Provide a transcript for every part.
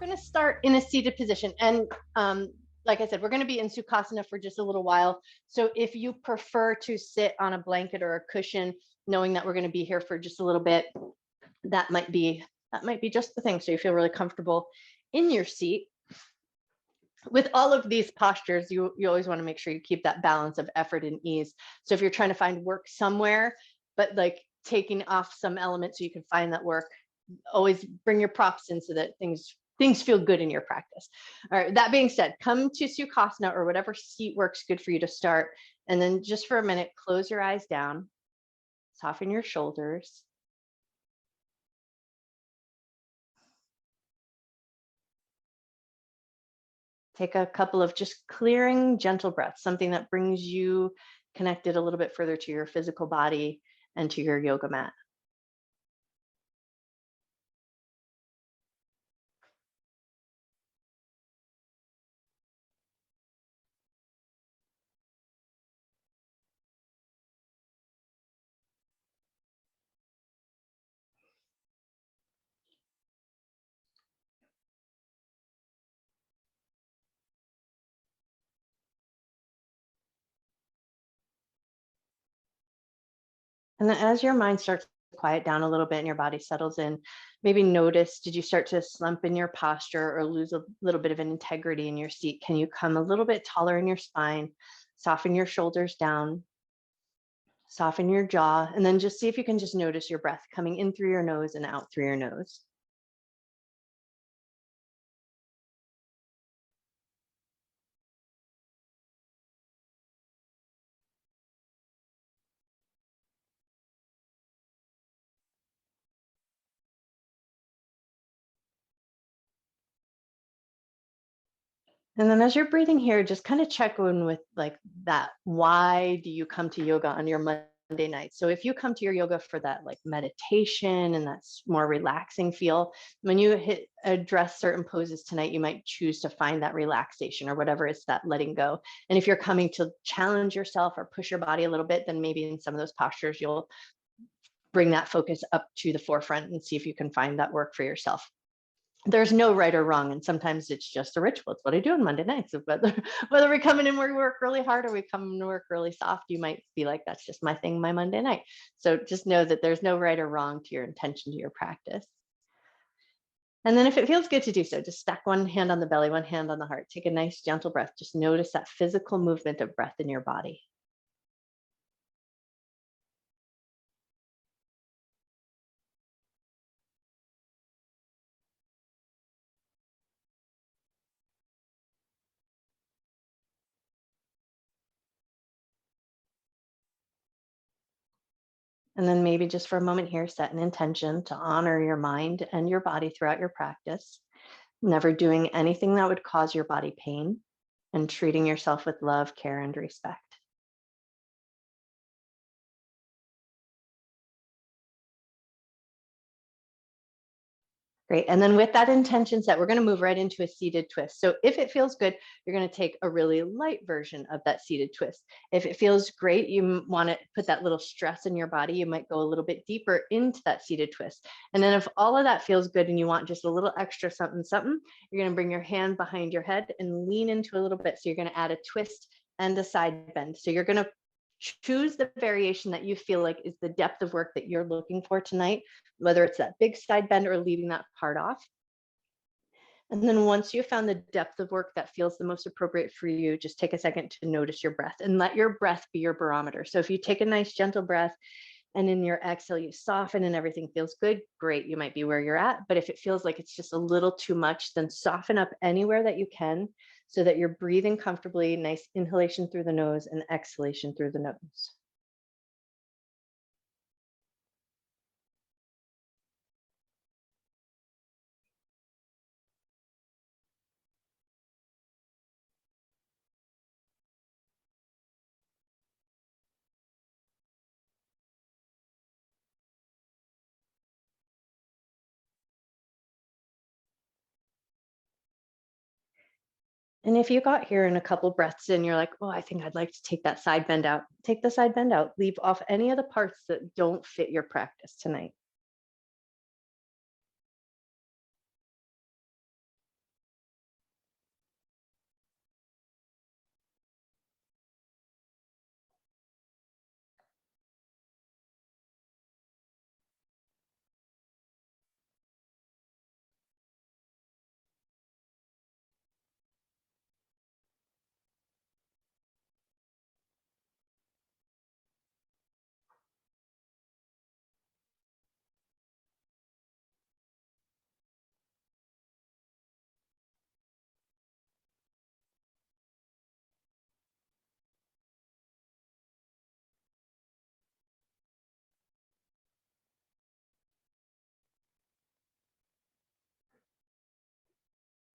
going to start in a seated position. And like I said, we're going to be in Sukhasana for just a little while. So if you prefer to sit on a blanket or a cushion, knowing that we're going to be here for just a little bit, that might be just the thing. So you feel really comfortable in your seat. With all of these postures, you always want to make sure you keep that balance of effort and ease. So if you're trying to find work somewhere, but like taking off some elements so you can find that work, always bring your props in so that things feel good in your practice. All right, that being said, come to Sukhasana or whatever seat works good for you to start. And then just for a minute, close your eyes down, soften your shoulders. Take a couple of just clearing, gentle breaths, something that brings you connected a little bit further to your physical body and to your yoga mat. And then as your mind starts to quiet down a little bit and your body settles in, maybe notice, did you start to slump in your posture or lose a little bit of an integrity in your seat? Can you come a little bit taller in your spine, soften your shoulders down, soften your jaw, and then just see if you can just notice your breath coming in through your nose and out through your nose. And then as you're breathing here, just kind of check in with like that. Why do you come to yoga on your Monday night? So if you come to your yoga for that like meditation and that's more relaxing feel, when you address certain poses tonight, you might choose to find that relaxation or whatever it's that letting go. And if you're coming to challenge yourself or push your body a little bit, then maybe in some of those postures, you'll bring that focus up to the forefront and see if you can find that work for yourself. There's no right or wrong, and sometimes it's just a ritual. It's what I do on Monday nights. Whether we come in and we work really hard or we come in to work really soft, you might be like, that's just my thing, my Monday night. So just know that there's no right or wrong to your intention, to your practice. And then if it feels good to do so, just stack one hand on the belly, one hand on the heart. Take a nice gentle breath. Just notice that physical movement of breath in your body. And then maybe just for a moment here, set an intention to honor your mind and your body throughout your practice, never doing anything that would cause your body pain, and treating yourself with love, care, and respect. Great. And then with that intention set, we're going to move right into a seated twist. So if it feels good, you're going to take a really light version of that seated twist. If it feels great, you want to put that little stress in your body, you might go a little bit deeper into that seated twist. And then if all of that feels good and you want just a little extra something, you're going to bring your hand behind your head and lean into a little bit. So you're going to add a twist and a side bend. So you're going to choose the variation that you feel like is the depth of work that you're looking for tonight, whether it's that big side bend or leaving that part off. And then once you've found the depth of work that feels the most appropriate for you, just take a second to notice your breath and let your breath be your barometer. So if you take a nice gentle breath and in your exhale, you soften and everything feels good, great, you might be where you're at. But if it feels like it's just a little too much, then soften up anywhere that you can so that you're breathing comfortably, nice inhalation through the nose and exhalation through the nose. And if you got here in a couple breaths in, you're like, oh, I think I'd like to take that side bend out. Take the side bend out. Leave off any of the parts that don't fit your practice tonight.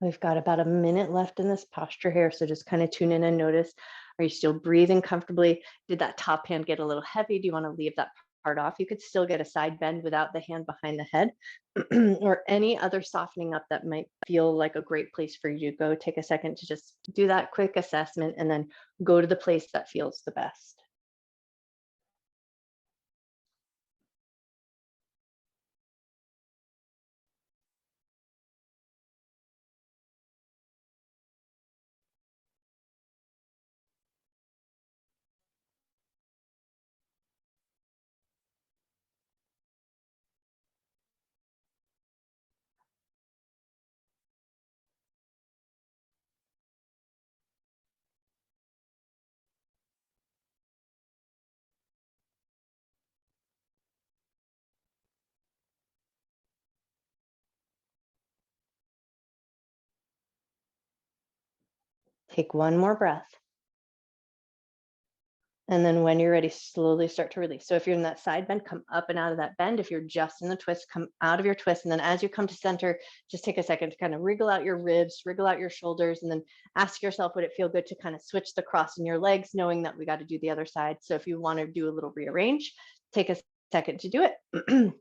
We've got about a minute left in this posture here, so just kind of tune in and notice, are you still breathing comfortably? Did that top hand get a little heavy? Do you want to leave that part off? You could still get a side bend without the hand behind the head or any other softening up that might feel like a great place for you to go. Take a second to just do that quick assessment and then go to the place that feels the best. Take one more breath. And then when you're ready, slowly start to release. So if you're in that side bend, come up and out of that bend. If you're just in the twist, come out of your twist. And then as you come to center, just take a second to kind of wriggle out your ribs, wriggle out your shoulders, and then ask yourself, would it feel good to kind of switch the cross in your legs, knowing that we got to do the other side. So if you want to do a little rearrange, take a second to do it.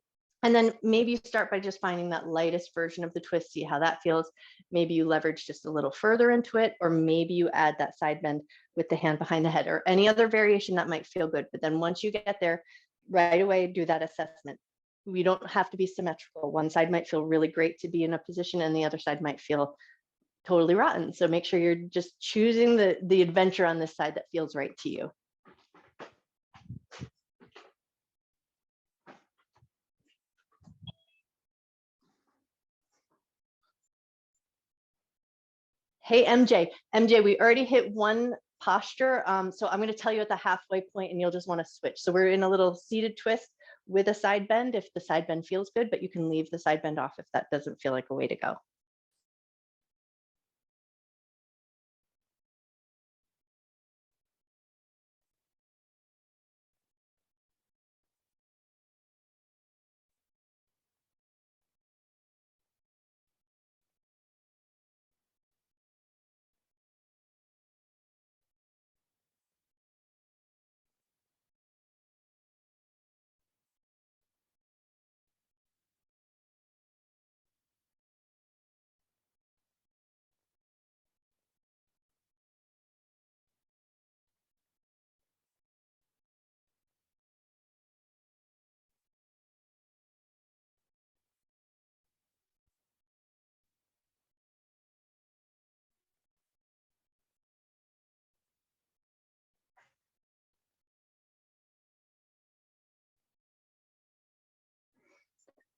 And then maybe you start by just finding that lightest version of the twist, see how that feels. Maybe you leverage just a little further into it, or maybe you add that side bend with the hand behind the head or any other variation that might feel good. But then once you get there, right away, do that assessment. We don't have to be symmetrical. One side might feel really great to be in a position and the other side might feel totally rotten. So make sure you're just choosing the adventure on this side that feels right to you. Hey, MJ, we already hit one posture. So I'm going to tell you at the halfway point and you'll just want to switch. So we're in a little seated twist with a side bend if the side bend feels good, but you can leave the side bend off if that doesn't feel like a way to go.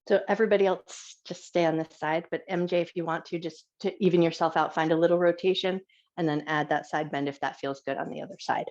So everybody else just stay on this side, but MJ, if you want to, just to even yourself out, find a little rotation and then add that side bend if that feels good on the other side.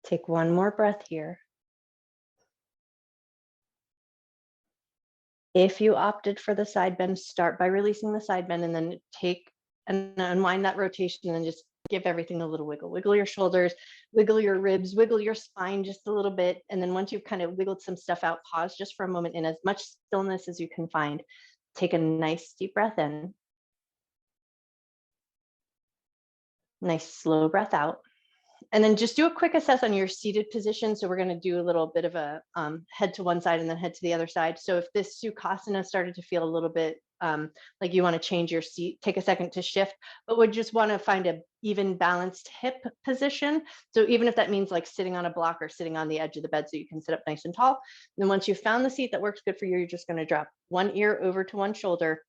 Take one more breath here. If you opted for the side bend, start by releasing the side bend and then take and unwind that rotation and just give everything a little wiggle. Wiggle your shoulders, wiggle your ribs, wiggle your spine just a little bit. And then once you've kind of wiggled some stuff out, pause just for a moment in as much stillness as you can find. Take a nice deep breath in. Nice slow breath out. And then just do a quick assess on your seated position. So we're going to do a little bit of a head to one side and then head to the other side. So if this Sukhasana started to feel a little bit like you want to change your seat, take a second to shift, but would just want to find a even balanced hip position. So even if that means like sitting on a block or sitting on the edge of the bed so you can sit up nice and tall. Then once you've found the seat that works good for you, you're just going to drop one ear over to one shoulder.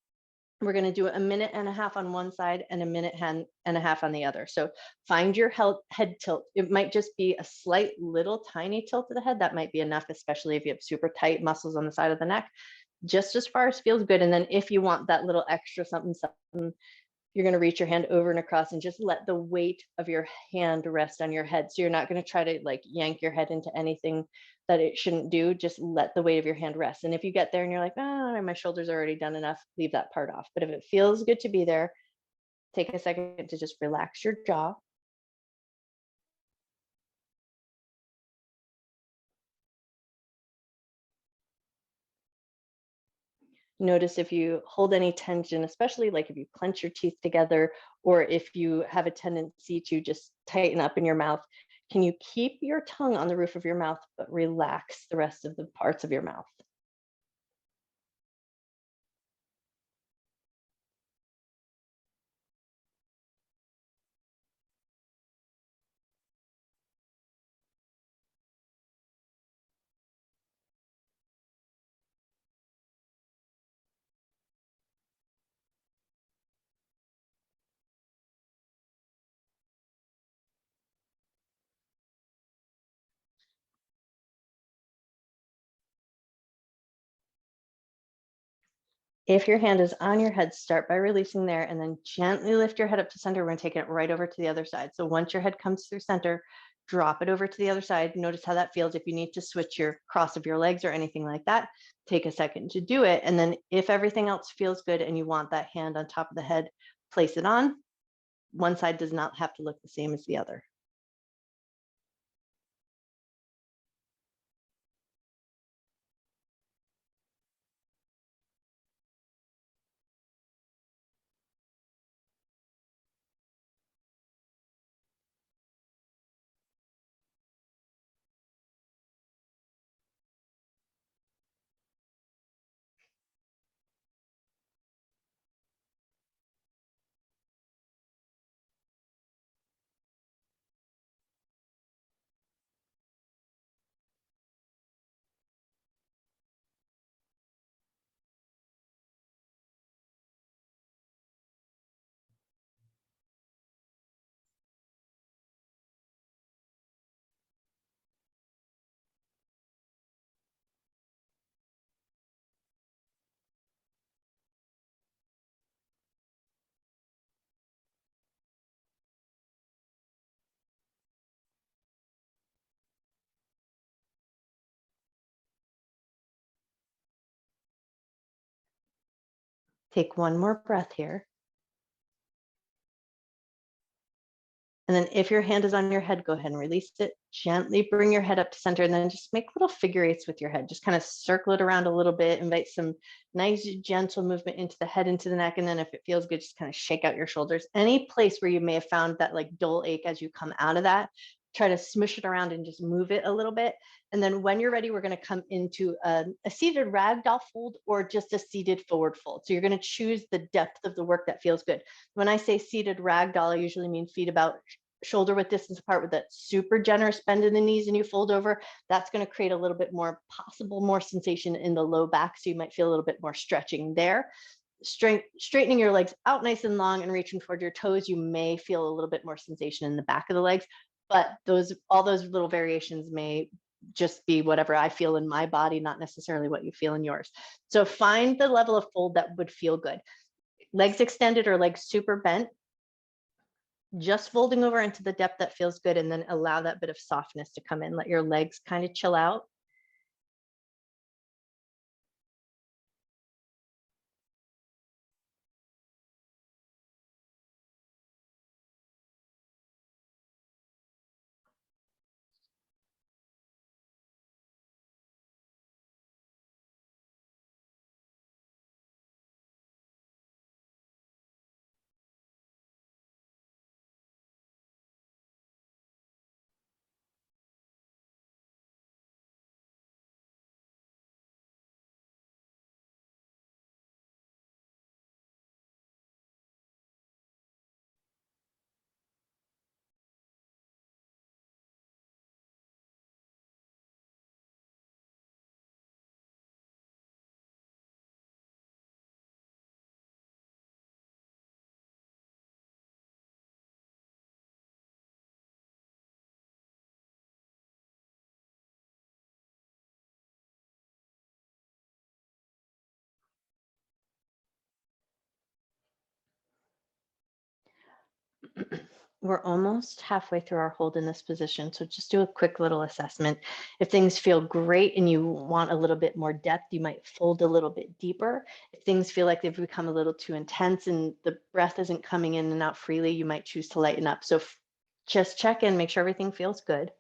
We're going to do 1.5 minutes on one side and 1.5 minutes on the other. So find your head tilt. It might just be a slight little tiny tilt of the head. That might be enough, especially if you have super tight muscles on the side of the neck, just as far as feels good. And then if you want that little extra something, you're going to reach your hand over and across and just let the weight of your hand rest on your head. So you're not going to try to like yank your head into anything that it shouldn't do. Just let the weight of your hand rest. And if you get there and you're like, oh, my shoulders are already done enough, leave that part off. But if it feels good to be there, take a second to just relax your jaw. Notice if you hold any tension, especially like if you clench your teeth together, or if you have a tendency to just tighten up in your mouth, can you keep your tongue on the roof of your mouth, but relax the rest of the parts of your mouth? If your hand is on your head, start by releasing there and then gently lift your head up to center. We're going to take it right over to the other side. So once your head comes through center, drop it over to the other side. Notice how that feels. If you need to switch your cross of your legs or anything like that, take a second to do it. And then if everything else feels good and you want that hand on top of the head, place it on. One side does not have to look the same as the other. Take one more breath here. And then if your hand is on your head, go ahead and release it. Gently bring your head up to center and then just make little figure eights with your head. Just kind of circle it around a little bit, invite some nice gentle movement into the head, into the neck. And then if it feels good, just kind of shake out your shoulders. Any place where you may have found that like dull ache as you come out of that, try to smush it around and just move it a little bit. And then when you're ready, we're going to come into a seated ragdoll fold or just a seated forward fold. So you're going to choose the depth of the work that feels good. When I say seated ragdoll, I usually mean feet about shoulder width distance apart with that super generous bend in the knees and you fold over. That's going to create a little bit more more sensation in the low back. So you might feel a little bit more stretching there. Straightening your legs out nice and long and reaching toward your toes, you may feel a little bit more sensation in the back of the legs, but all those little variations may just be whatever I feel in my body, not necessarily what you feel in yours. So find the level of fold that would feel good. Legs extended or legs super bent, just folding over into the depth that feels good, and then allow that bit of softness to come in. Let your legs kind of chill out. We're almost halfway through our hold in this position, so just do a quick little assessment. If things feel great and you want a little bit more depth, you might fold a little bit deeper. If things feel like they've become a little too intense and the breath isn't coming in and out freely, you might choose to lighten up. So just check in, make sure everything feels good.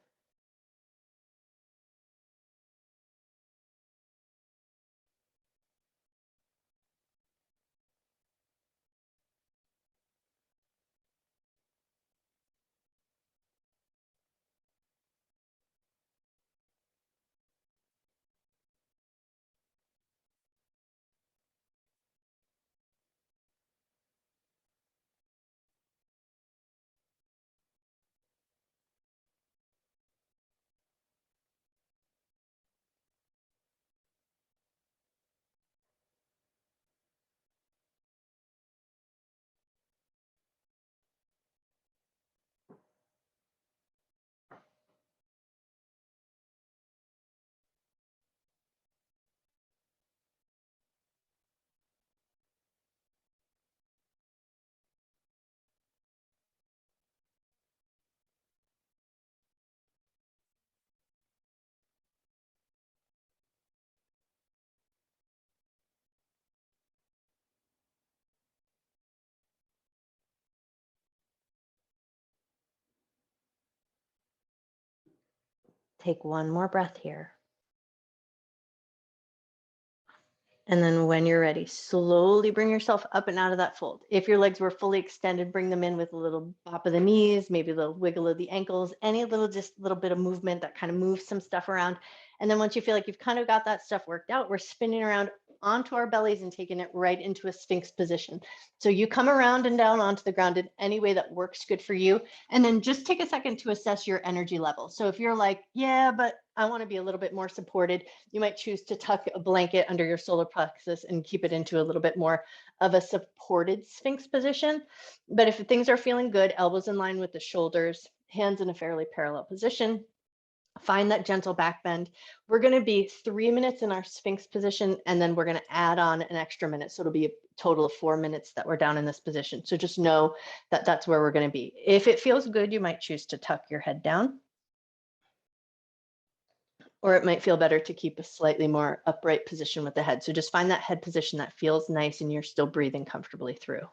Take one more breath here. And then when you're ready, slowly bring yourself up and out of that fold. If your legs were fully extended, bring them in with a little bop of the knees, maybe a little wiggle of the ankles, any little, just little bit of movement that kind of moves some stuff around. And then once you feel like you've kind of got that stuff worked out, we're spinning around onto our bellies and taking it right into a Sphinx position. So you come around and down onto the ground in any way that works good for you. And then just take a second to assess your energy level. So if you're like, yeah, but I want to be a little bit more supported, you might choose to tuck a blanket under your solar plexus and keep it into a little bit more of a supported Sphinx position. But if things are feeling good, elbows in line with the shoulders, hands in a fairly parallel position, find that gentle back bend. We're going to be 3 minutes in our Sphinx position, and then we're going to add on an extra minute. So it'll be a total of 4 minutes that we're down in this position. So just know that that's where we're going to be. If it feels good, you might choose to tuck your head down, or it might feel better to keep a slightly more upright position with the head. So just find that head position that feels nice and you're still breathing comfortably through.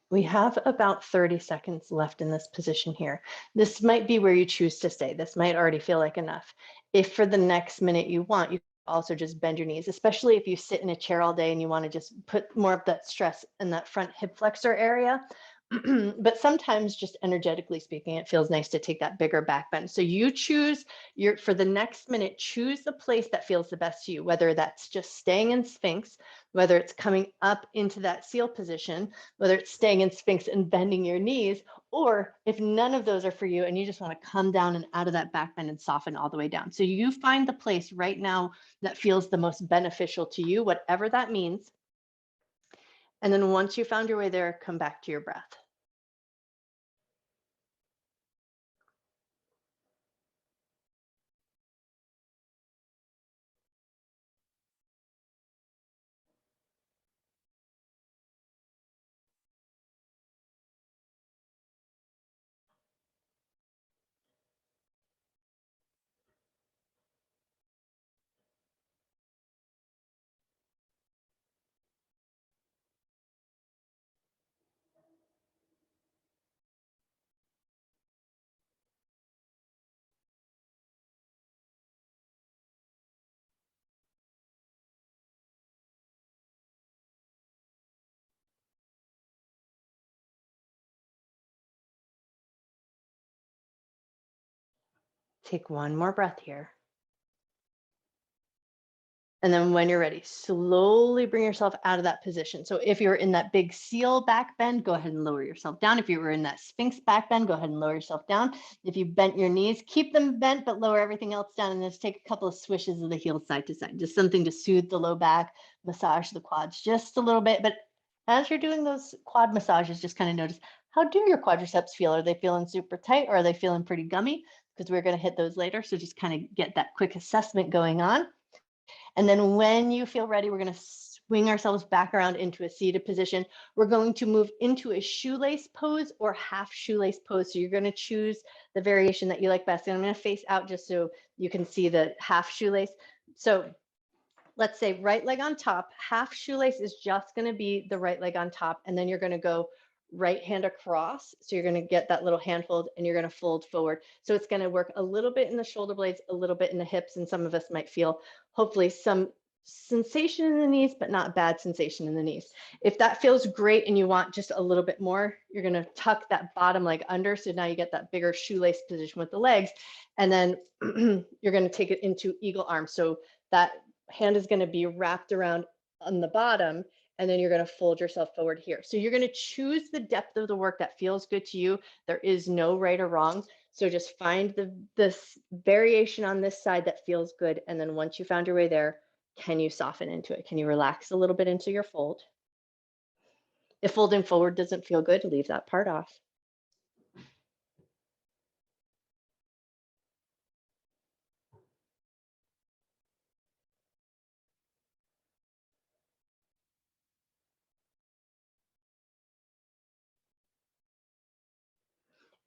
We have about 30 seconds left in this position here. This might be where you choose to stay. This might already feel like enough. If for the next minute you want, you also just bend your knees, especially if you sit in a chair all day and you want to just put more of that stress in that front hip flexor area. But sometimes, just energetically speaking, it feels nice to take that bigger back bend. So you choose your, for the next minute, choose the place that feels the best to you, whether that's just staying in Sphinx, whether it's coming up into that seal position, whether it's staying in Sphinx and bending your knees, or if none of those are for you and you just want to come down and out of that back bend and soften all the way down. So you find the place right now that feels the most beneficial to you, whatever that means. And then once you found your way there, come back to your breath. Take one more breath here. And then when you're ready, slowly bring yourself out of that position. So if you're in that big seal back bend, go ahead and lower yourself down. If you were in that Sphinx back bend, go ahead and lower yourself down. If you bent your knees, keep them bent, but lower everything else down. And just take a couple of swishes of the heels side to side, just something to soothe the low back, massage the quads just a little bit. But as you're doing those quad massages, just kind of notice, how do your quadriceps feel? Are they feeling super tight or are they feeling pretty gummy? Because we're going to hit those later. So just kind of get that quick assessment going on. And then when you feel ready, we're going to swing ourselves back around into a seated position. We're going to move into a shoelace pose or half shoelace pose. So you're going to choose the variation that you like best. And I'm going to face out just so you can see the half shoelace. So let's say right leg on top, half shoelace is just going to be the right leg on top. And then you're going to go right hand across. So you're going to get that little hand fold and you're going to fold forward. So it's going to work a little bit in the shoulder blades, a little bit in the hips. And some of us might feel hopefully some sensation in the knees, but not bad sensation in the knees. If that feels great and you want just a little bit more, you're going to tuck that bottom leg under. So now you get that bigger shoelace position with the legs. And then you're going to take it into eagle arm. So that hand is going to be wrapped around on the bottom, and then you're going to fold yourself forward here. So you're going to choose the depth of the work that feels good to you. There is no right or wrong. So just find this variation on this side that feels good. And then once you found your way there, can you soften into it? Can you relax a little bit into your fold? If folding forward doesn't feel good, leave that part off.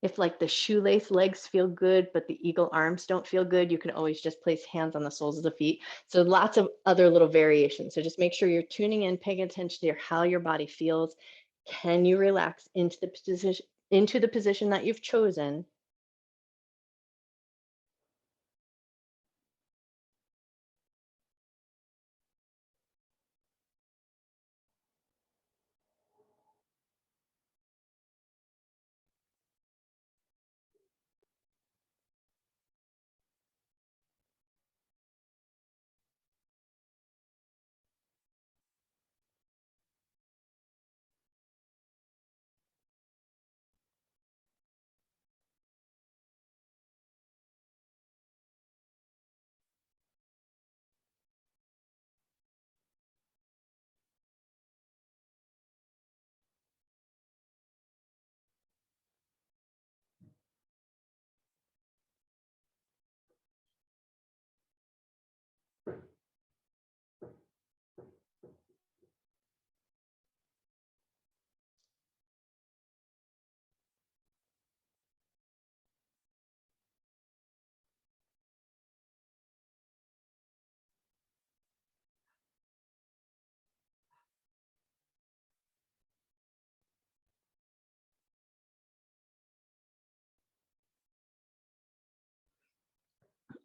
If like the shoelace legs feel good, but the eagle arms don't feel good, you can always just place hands on the soles of the feet. So lots of other little variations. So just make sure you're tuning in, paying attention to how your body feels. Can you relax into the position that you've chosen?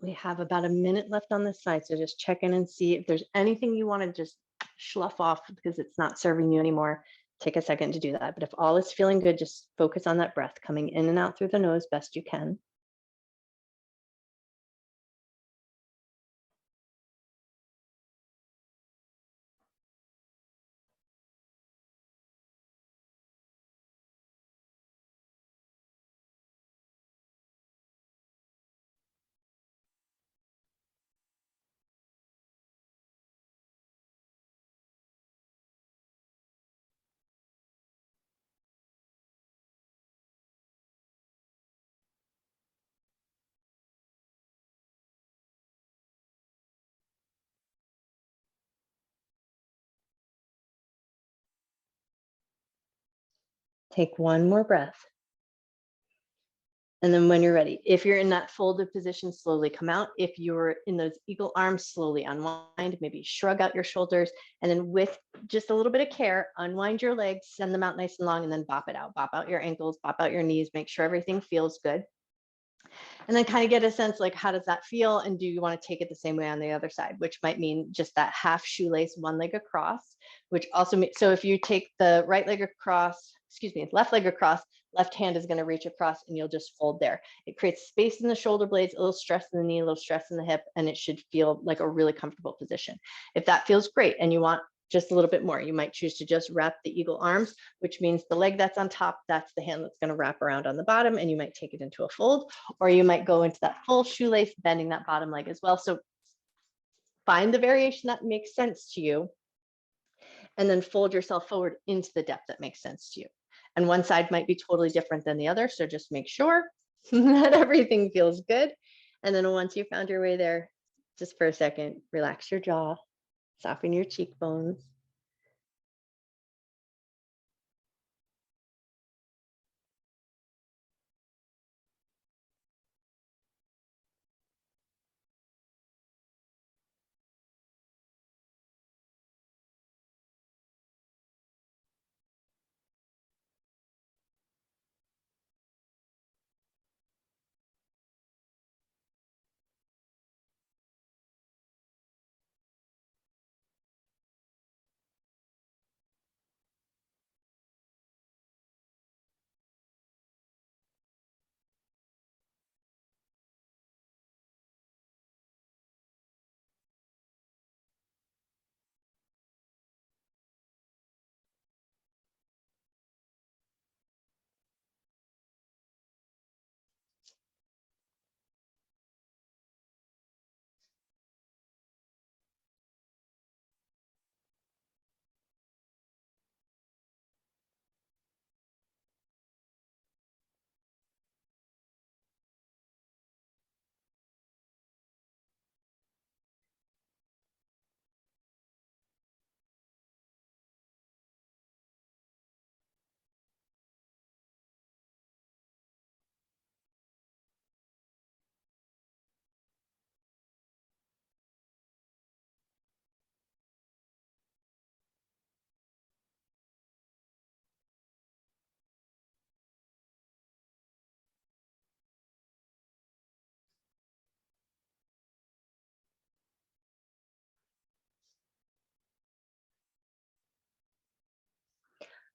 We have about a minute left on this side, so just check in and see if there's anything you want to just slough off because it's not serving you anymore. Take a second to do that. But if all is feeling good, just focus on that breath coming in and out through the nose best you can. Take one more breath. And then when you're ready, if you're in that folded position, slowly come out. If you're in those eagle arms, slowly unwind, maybe shrug out your shoulders. And then with just a little bit of care, unwind your legs, send them out nice and long, and then bop it out. Bop out your ankles, bop out your knees, make sure everything feels good. And then kind of get a sense like, how does that feel? And do you want to take it the same way on the other side, which might mean just that half shoelace, one leg across, which also means, so if you take the right leg across, left leg across, left hand is going to reach across and you'll just fold there. It creates space in the shoulder blades, a little stress in the knee, a little stress in the hip, and it should feel like a really comfortable position. If that feels great and you want just a little bit more, you might choose to just wrap the eagle arms, which means the leg that's on top, that's the hand that's going to wrap around on the bottom, and you might take it into a fold, or you might go into that full shoelace, bending that bottom leg as well. So find the variation that makes sense to you, and then fold yourself forward into the depth that makes sense to you. And one side might be totally different than the other, so just make sure that everything feels good. And then once you found your way there, just for a second, relax your jaw, soften your cheekbones.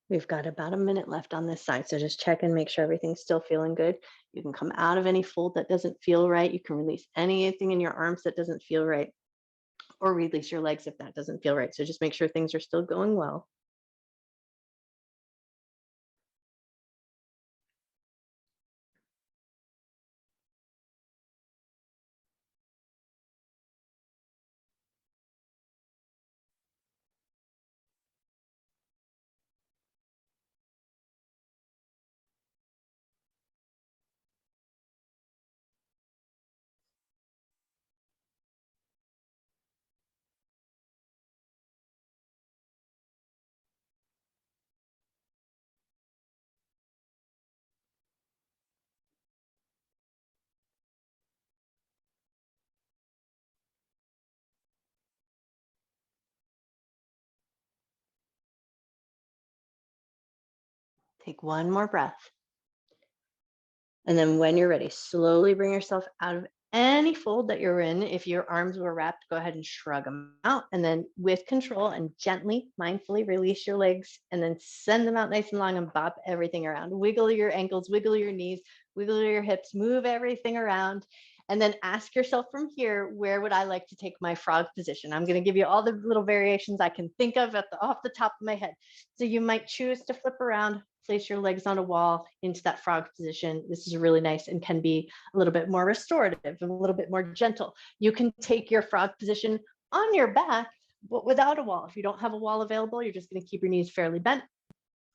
We've got about a minute left on this side, so just check and make sure everything's still feeling good. You can come out of any fold that doesn't feel right. You can release anything in your arms that doesn't feel right, or release your legs if that doesn't feel right. So just make sure things are still going well. Take one more breath. And then when you're ready, slowly bring yourself out of Any fold that you're in, if your arms were wrapped, go ahead and shrug them out. And then with control and gently, mindfully release your legs and then send them out nice and long and bop everything around. Wiggle your ankles, wiggle your knees, wiggle your hips, move everything around. And then ask yourself from here, where would I like to take my frog position? I'm going to give you all the little variations I can think of off the top of my head. So you might choose to flip around, place your legs on a wall into that frog position. This is really nice and can be a little bit more restorative, a little bit more gentle. You can take your frog position on your back, but without a wall. If you don't have a wall available, you're just going to keep your knees fairly bent,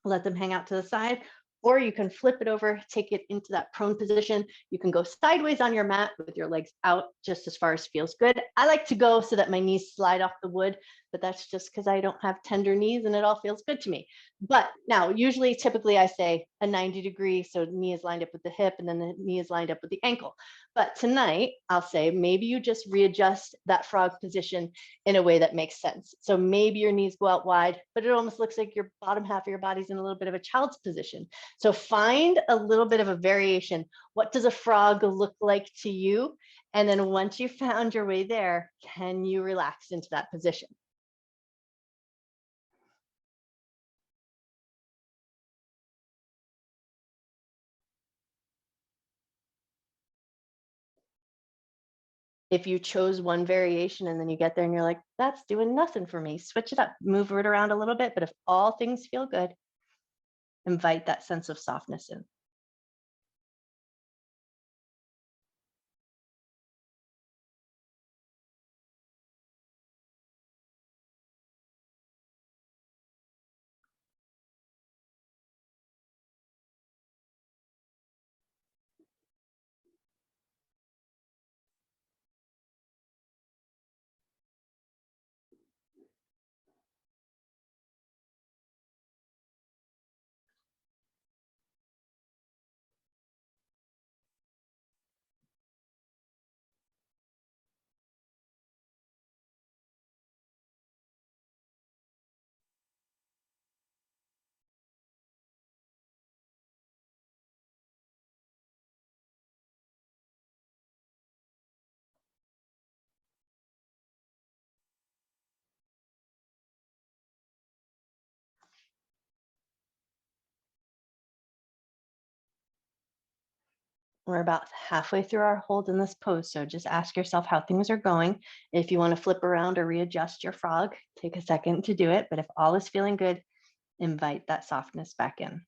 let them hang out to the side, or you can flip it over, take it into that prone position. You can go sideways on your mat with your legs out just as far as feels good. I like to go so that my knees slide off the wood, but that's just because I don't have tender knees and it all feels good to me. But now, typically I say a 90-degree, so the knee is lined up with the hip and then the knee is lined up with the ankle. But tonight, I'll say maybe you just readjust that frog position in a way that makes sense. So maybe your knees go out wide, but it almost looks like your bottom half of your body's in a little bit of a child's position. So find a little bit of a variation. What does a frog look like to you? And then once you found your way there, can you relax into that position? If you chose one variation and then you get there and you're like, that's doing nothing for me, switch it up, move it around a little bit. But if all things feel good, invite that sense of softness in. We're about halfway through our hold in this pose, so just ask yourself how things are going. If you want to flip around or readjust your frog, take a second to do it. But if all is feeling good, invite that softness back in.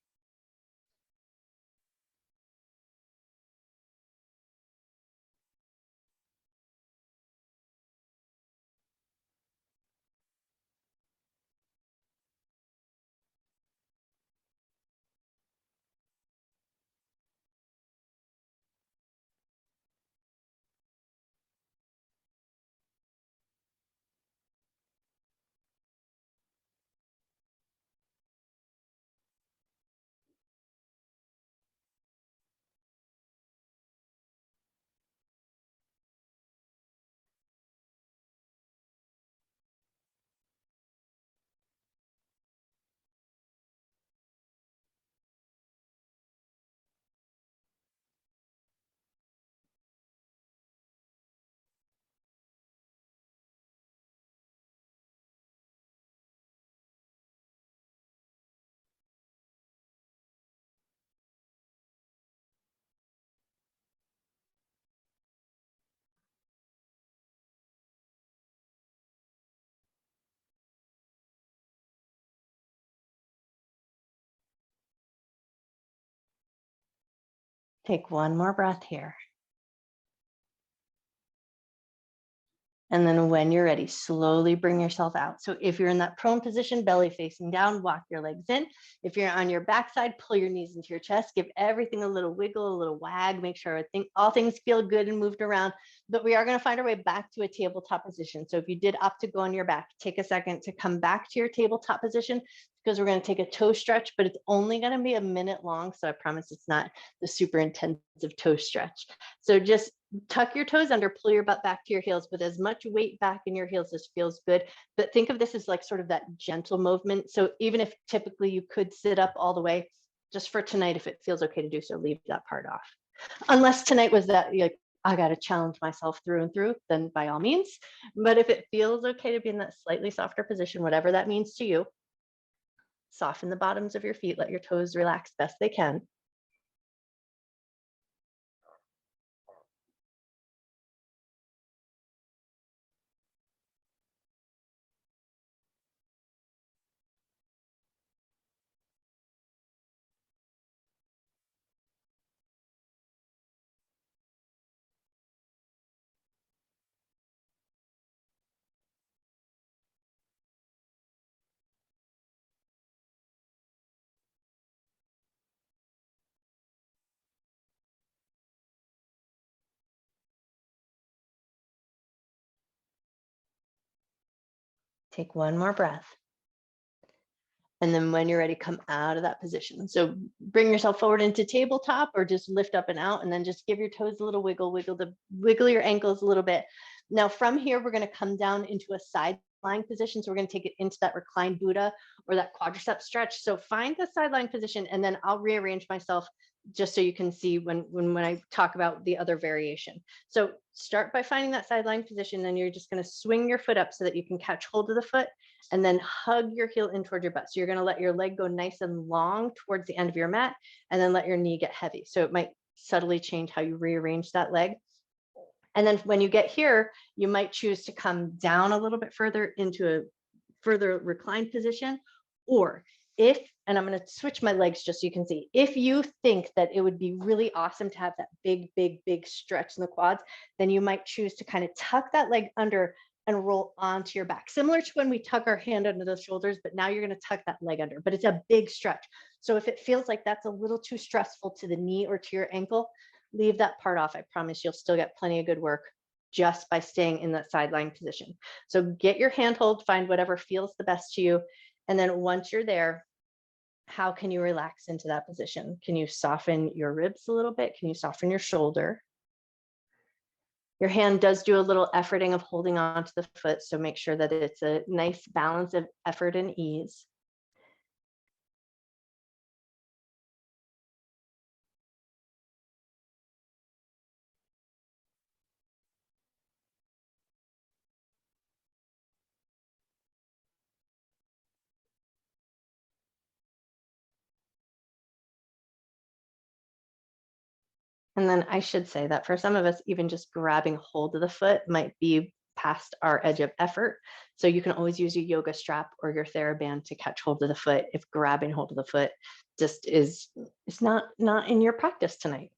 Take one more breath here. And then when you're ready, slowly bring yourself out. So if you're in that prone position, belly facing down, walk your legs in. If you're on your backside, pull your knees into your chest, give everything a little wiggle, a little wag, make sure all things feel good and moved around. But we are going to find our way back to a tabletop position. So if you did opt to go on your back, take a second to come back to your tabletop position, because we're going to take a toe stretch, but it's only going to be a minute long. So I promise it's not the super intensive toe stretch. So just tuck your toes under, pull your butt back to your heels with as much weight back in your heels as feels good. But think of this as like sort of that gentle movement. So even if typically you could sit up all the way, just for tonight, if it feels okay to do so, leave that part off. Unless tonight was that like I got to challenge myself through and through, then by all means. But if it feels okay to be in that slightly softer position, whatever that means to you, soften the bottoms of your feet, let your toes relax best they can. Take one more breath. And then when you're ready, come out of that position. So bring yourself forward into tabletop or just lift up and out, and then just give your toes a little wiggle, wiggle your ankles a little bit. Now from here, we're going to come down into a side lying position. So we're going to take it into that reclined Buddha or that quadricep stretch. So find the side lying position, and then I'll rearrange myself just so you can see when I talk about the other variation. So start by finding that side lying position, then you're just going to swing your foot up so that you can catch hold of the foot, and then hug your heel in toward your butt. So you're going to let your leg go nice and long towards the end of your mat, and then let your knee get heavy. So it might subtly change how you rearrange that leg. And then when you get here, you might choose to come down a little bit further into a further reclined position. Or if, and I'm going to switch my legs just so you can see, if you think that it would be really awesome to have that big stretch in the quads, then you might choose to kind of tuck that leg under and roll onto your back, similar to when we tuck our hand under the shoulders, but now you're going to tuck that leg under, but it's a big stretch. So if it feels like that's a little too stressful to the knee or to your ankle, leave that part off. I promise you'll still get plenty of good work just by staying in that side lying position. So get your handhold, find whatever feels the best to you. And then once you're there, how can you relax into that position? Can you soften your ribs a little bit? Can you soften your shoulder? Your hand does do a little efforting of holding on to the foot, so make sure that it's a nice balance of effort and ease. And then I should say that for some of us, even just grabbing hold of the foot might be past our edge of effort. So you can always use your yoga strap or your TheraBand to catch hold of the foot if grabbing hold of the foot just is not in your practice tonight.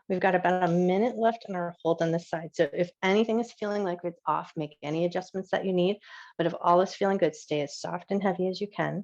We've got about a minute left in our hold on this side. So if anything is feeling like it's off, make any adjustments that you need. But if all is feeling good, stay as soft and heavy as you can.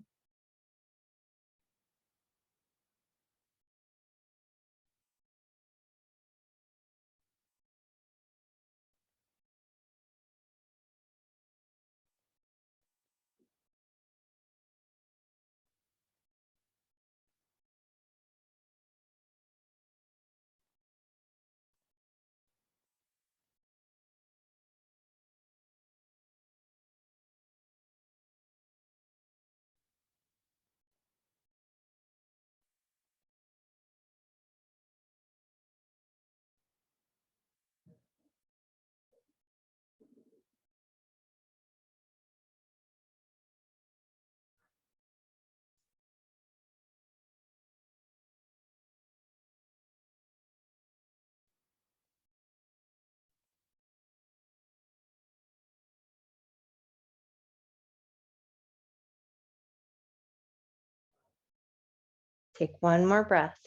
Take one more breath.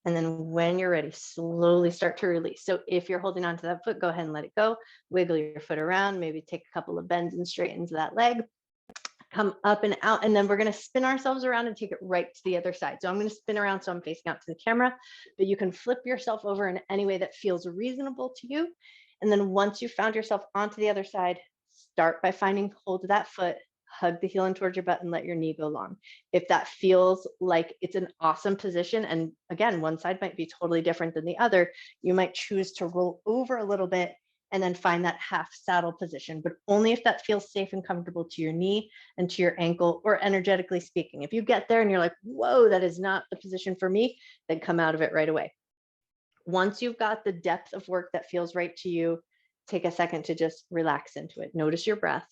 And then when you're ready, slowly start to release. So if you're holding onto that foot, go ahead and let it go. Wiggle your foot around, maybe take a couple of bends and straightens that leg. Come up and out, and then we're going to spin ourselves around and take it right to the other side. So I'm going to spin around so I'm facing out to the camera, but you can flip yourself over in any way that feels reasonable to you. And then once you found yourself onto the other side, start by finding hold of that foot, hug the heel in towards your butt and let your knee go long. If that feels like it's an awesome position, and again, one side might be totally different than the other, you might choose to roll over a little bit and then find that half saddle position, but only if that feels safe and comfortable to your knee and to your ankle, or energetically speaking. If you get there and you're like, whoa, that is not the position for me, then come out of it right away. Once you've got the depth of work that feels right to you, take a second to just relax into it. Notice your breath.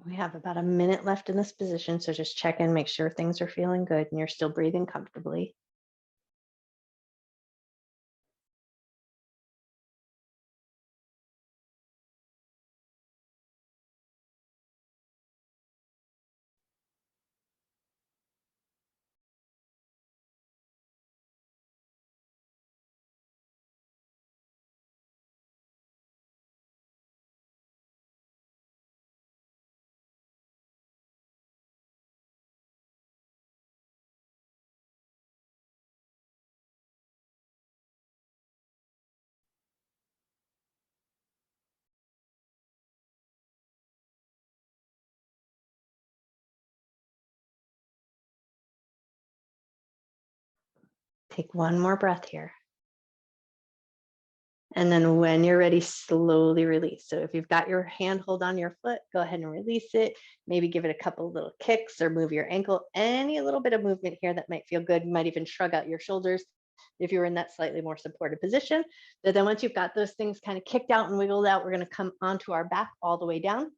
We have about a minute left in this position, so just check in, make sure things are feeling good and you're still breathing comfortably. Take one more breath here. And then when you're ready, slowly release. So if you've got your hand hold on your foot, go ahead and release it. Maybe give it a couple little kicks or move your ankle. Any little bit of movement here that might feel good. You might even shrug out your shoulders if you were in that slightly more supported position. But then once you've got those things kind of kicked out and wiggled out, we're going to come onto our back all the way down.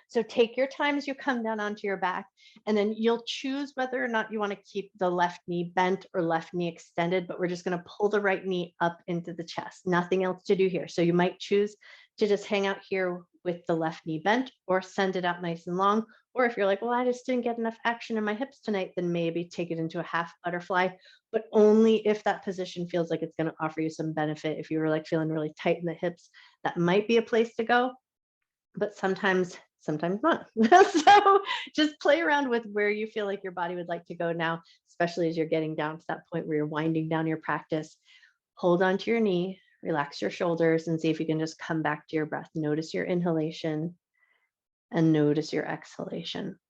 So take your time as you come down onto your back, and then you'll choose whether or not you want to keep the left knee bent or left knee extended, but we're just going to pull the right knee up into the chest. Nothing else to do here. So you might choose to just hang out here with the left knee bent or send it out nice and long. Or if you're like, well, I just didn't get enough action in my hips tonight, then maybe take it into a half butterfly, but only if that position feels like it's going to offer you some benefit. If you were like feeling really tight in the hips, that might be a place to go, but sometimes not. So just play around with where you feel like your body would like to go now, especially as you're getting down to that point where you're winding down your practice. Hold on to your knee, relax your shoulders, and see if you can just come back to your breath. Notice your inhalation and notice your exhalation.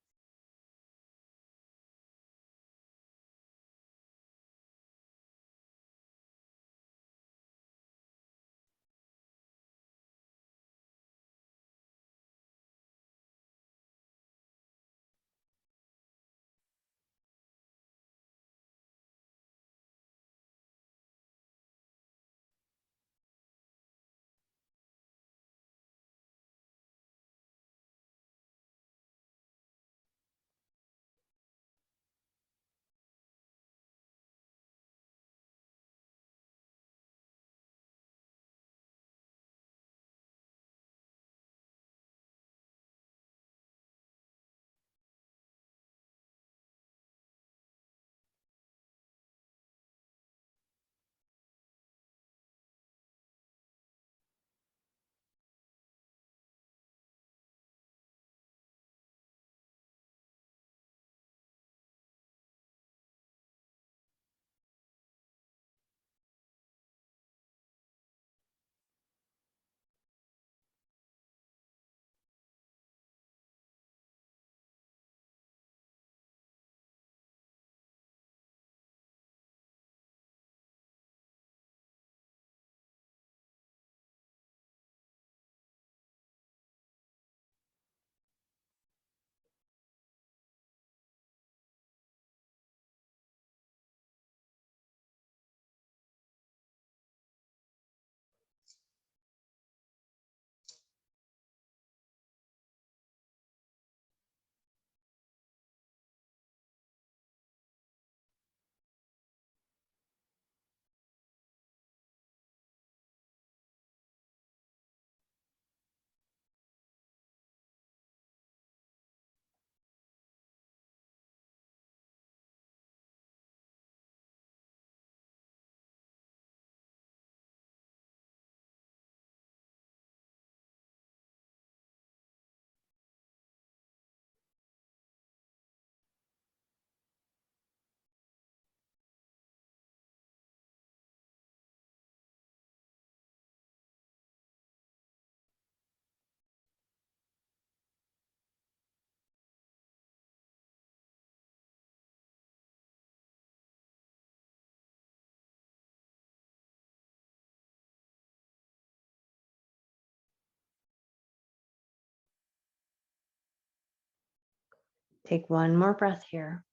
Take one more breath here.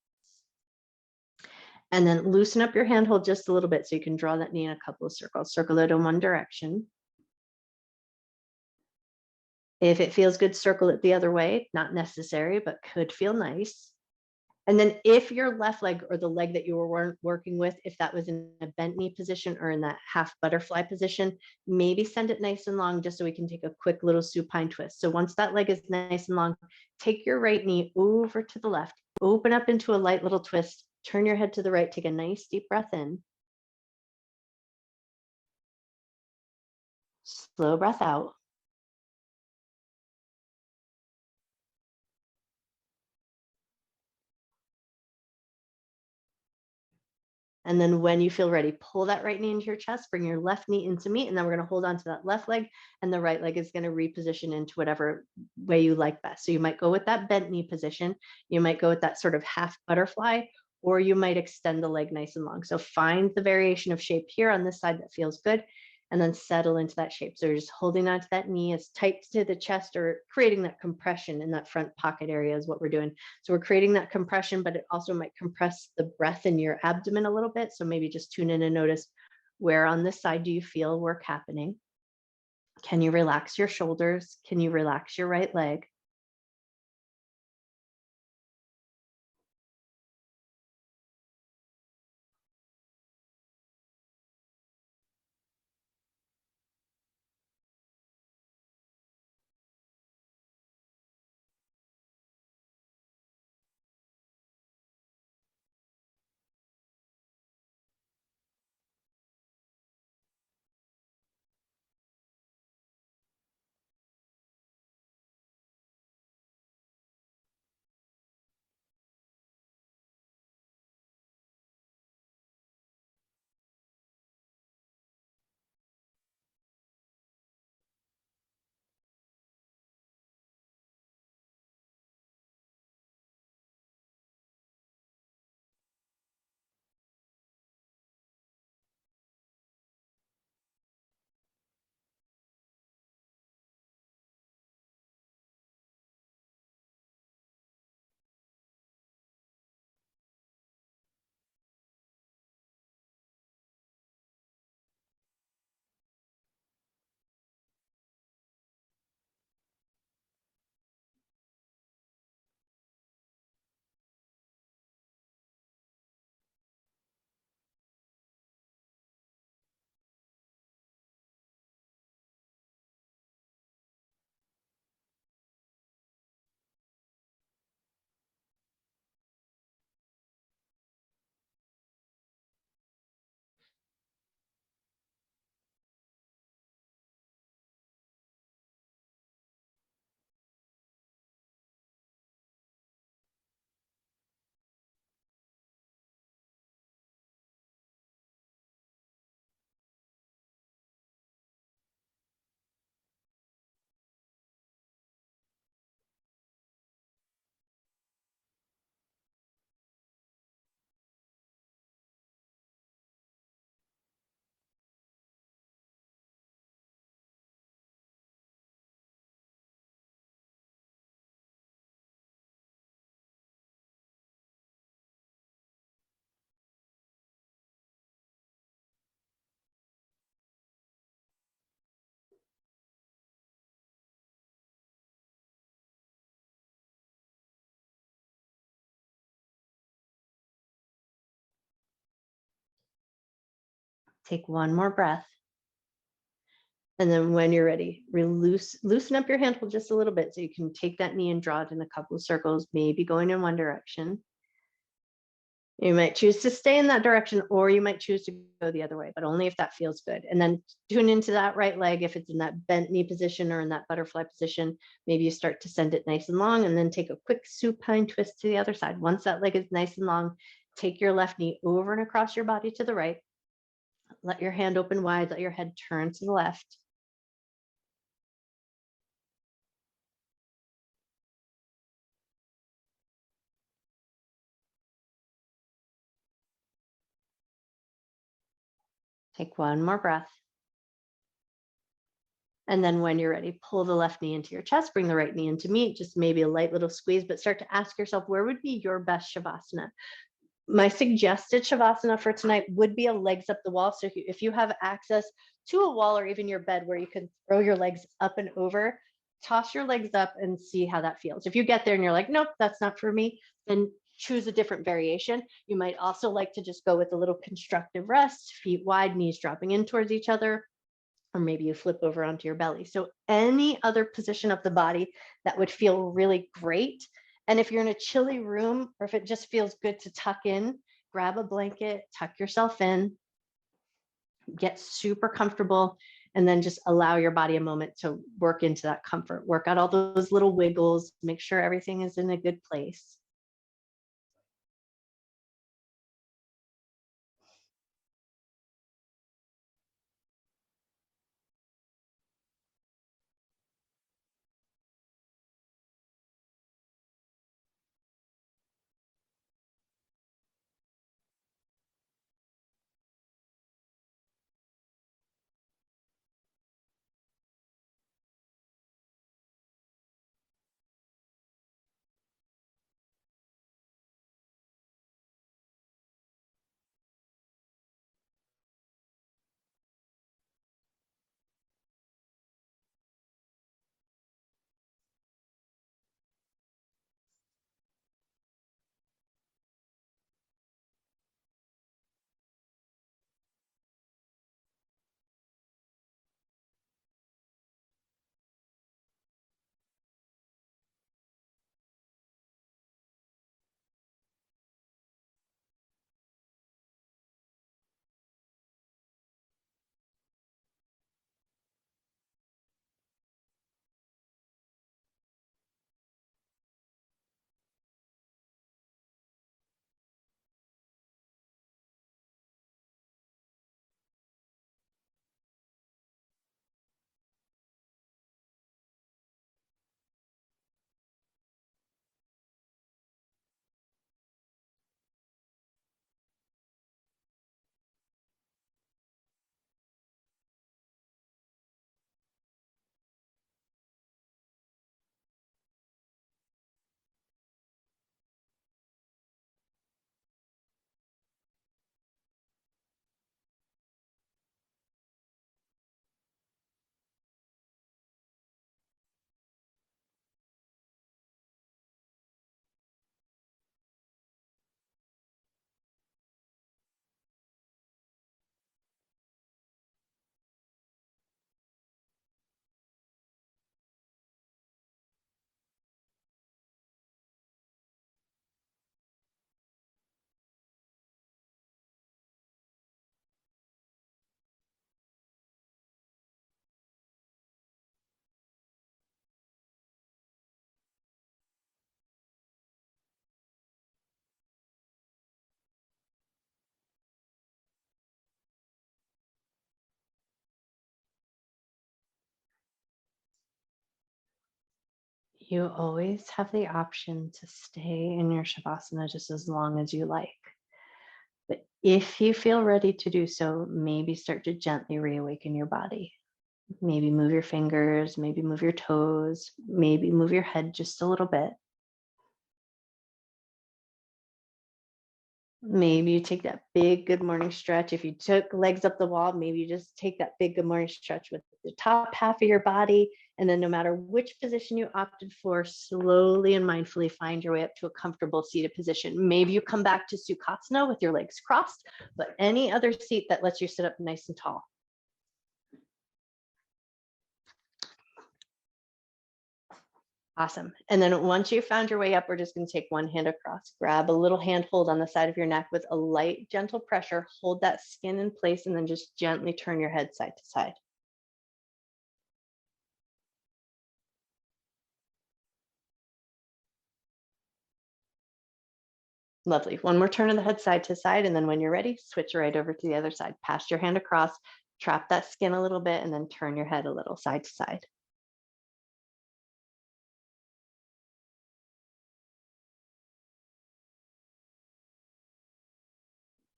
And then loosen up your handhold just a little bit so you can draw that knee in a couple of circles. Circle it in one direction. If it feels good, circle it the other way. Not necessary, but could feel nice. And then if your left leg or the leg that you were working with, if that was in a bent knee position or in that half butterfly position, maybe send it nice and long just so we can take a quick little supine twist. So once that leg is nice and long, take your right knee over to the left, open up into a light little twist, turn your head to the right, take a nice deep breath in. Slow breath out. And then when you feel ready, pull that right knee into your chest, bring your left knee into meet, and then we're going to hold on to that left leg, and the right leg is going to reposition into whatever way you like best. So you might go with that bent knee position, you might go with that sort of half butterfly, or you might extend the leg nice and long. So find the variation of shape here on this side that feels good, and then settle into that shape. So you're just holding onto that knee as tight to the chest or creating that compression in that front pocket area is what we're doing. So we're creating that compression, but it also might compress the breath in your abdomen a little bit. So maybe just tune in and notice where on this side do you feel work happening? Can you relax your shoulders? Can you relax your right leg? Take one more breath. And then when you're ready, loosen up your handhold just a little bit so you can take that knee and draw it in a couple of circles, maybe going in one direction. You might choose to stay in that direction, or you might choose to go the other way, but only if that feels good. And then tune into that right leg. If it's in that bent knee position or in that butterfly position, maybe you start to send it nice and long and then take a quick supine twist to the other side. Once that leg is nice and long, take your left knee over and across your body to the right. Let your hand open wide, let your head turn to the left. Take one more breath. And then when you're ready, pull the left knee into your chest, bring the right knee into meet, just maybe a light little squeeze, but start to ask yourself, where would be your best Shavasana? My suggested Shavasana for tonight would be a legs up the wall. So if you have access to a wall or even your bed where you can throw your legs up and over, toss your legs up and see how that feels. If you get there and you're like, nope, that's not for me, then choose a different variation. You might also like to just go with a little constructive rest, feet wide, knees dropping in towards each other, or maybe you flip over onto your belly. So any other position of the body that would feel really great. And if you're in a chilly room, or if it just feels good to tuck in, grab a blanket, tuck yourself in, get super comfortable, and then just allow your body a moment to work into that comfort. Work out all those little wiggles, make sure everything is in a good place. You always have the option to stay in your Shavasana just as long as you like. But if you feel ready to do so, maybe start to gently reawaken your body. Maybe move your fingers, maybe move your toes, maybe move your head just a little bit. Maybe you take that big good morning stretch. If you took legs up the wall, maybe you just take that big good morning stretch with the top half of your body. And then no matter which position you opted for, slowly and mindfully find your way up to a comfortable seated position. Maybe you come back to Sukhasana with your legs crossed, but any other seat that lets you sit up nice and tall. Awesome. And then once you found your way up, we're just going to take one hand across, grab a little handhold on the side of your neck with a light, gentle pressure, hold that skin in place, and then just gently turn your head side to side. Lovely. One more turn of the head side to side, and then when you're ready, switch right over to the other side. Pass your hand across, trap that skin a little bit, and then turn your head a little side to side.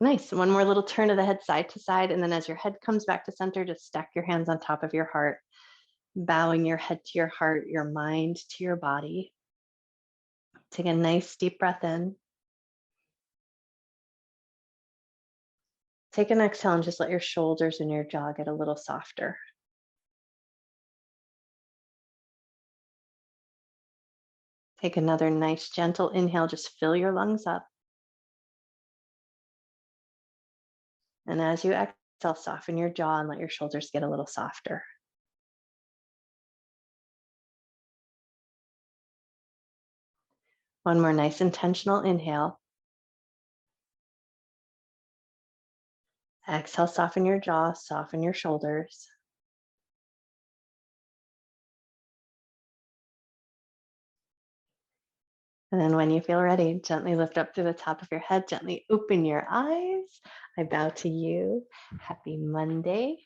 Nice. One more little turn of the head side to side. And then as your head comes back to center, just stack your hands on top of your heart. bowing your head to your heart, your mind to your body. Take a nice deep breath in. Take an exhale and just let your shoulders and your jaw get a little softer. Take another nice gentle inhale, just fill your lungs up. And as you exhale, soften your jaw and let your shoulders get a little softer. One more nice intentional inhale. Exhale, soften your jaw, soften your shoulders. And then when you feel ready, gently lift up to the top of your head, gently open your eyes. I bow to you. Happy Monday.